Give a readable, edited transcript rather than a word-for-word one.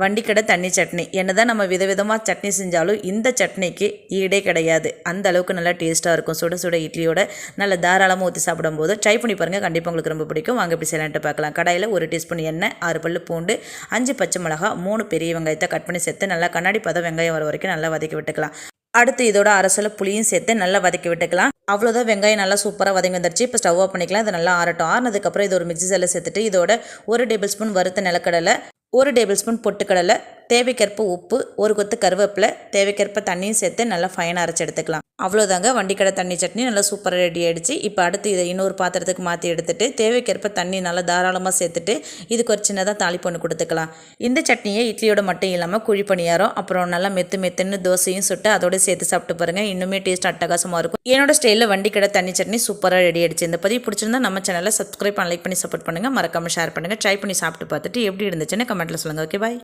வண்டிக்கடை தண்ணி சட்னி என்னதான் நம்ம விதவிதமாக சட்னி செஞ்சாலும் இந்த சட்னிக்கு ஈடே கிடையாது. அந்த அளவுக்கு நல்லா டேஸ்ட்டாக இருக்கும். சுட சுட இட்லியோட நல்லா தாராளமாக ஊற்றி சாப்பிடும்போது ட்ரை பண்ணி பாருங்கள். கண்டிப்பாக உங்களுக்கு ரொம்ப பிடிக்கும். வாங்க எப்படி செய்யலான்ட்டு பார்க்கலாம். கடாயில் 1 டீஸ்பூன் எண்ணெய், 6 பல்லு பூண்டு, 5 பச்சை மிளகா, 3 பெரிய வெங்காயத்தை கட் பண்ணி சேர்த்து நல்லா கண்ணாடி பதம் வெங்காயம் வர வரைக்கும் நல்லா வதக்கி விட்டுக்கலாம். அடுத்து இதோட அரசல புளியும் சேர்த்து நல்லா வதக்கி விட்டுக்கலாம். அவ்வளோதான், வெங்காயம் நல்லா சூப்பராக வதங்கி வந்துருச்சு. இப்போ ஸ்டவ் ஆஃப் பண்ணிக்கலாம். இது நல்லா ஆறட்டும். ஆறினதுக்கப்புறம் இது ஒரு மிக்ஸி ஜாரில் சேர்த்துட்டு இதோட 1 டேபிள் ஸ்பூன் வறுத்த நிலக்கடலை, 1 டேபிள் ஸ்பூன் பொட்டுக்கடலை, தேவைக்கேற்ப உப்பு, 1 கொத்து கருவேப்பிலை, தேவைக்கேற்ப தண்ணியும் சேர்த்து நல்லா ஃபைனாக அரைச்சி எடுத்துக்கலாம். அவ்வளோதாங்க, வண்டிக்கடை தண்ணி சட்னி நல்லா சூப்பராக ரெடி ஆகிடுச்சு. இப்போ அடுத்து இதை இன்னொரு பாத்திரத்துக்கு மாற்றி எடுத்துட்டு தேவைக்கேற்ப தண்ணி நல்லா தாராளமாக சேர்த்துட்டு இதுக்கு ஒரு சின்னதாக தாளிப்பு ஒன்று கொடுத்துக்கலாம். இந்த சட்னியை இட்லியோட மட்டும் இல்லாமல் குழி பணியாரம், அப்புறம் நல்லா மெத்துன்னு தோசையும் சுட்டு அதோட சேர்த்து சாப்பிட்டு பாருங்கள். இன்னுமே டேஸ்ட் அட்டகாசமாக இருக்கும். என்னோட ஸ்டைலில் வண்டிக்கடை தண்ணி சட்னி சூப்பராக ரெடி ஆகிடுச்சு. இந்த பதிவு பிடிச்சிருந்தா நம்ம சேனலை சப்ஸ்கிரைப் பண்ணி லைக் பண்ணி சப்போர்ட் பண்ணுங்கள். மறக்காமல் ஷேர் பண்ணுங்கள். ட்ரை பண்ணி சாப்பிட்டு பார்த்துட்டு எப்படி இருந்துச்சுன்னு கமெண்ட்டில் சொல்லுங்கள். ஓகே, பாய்.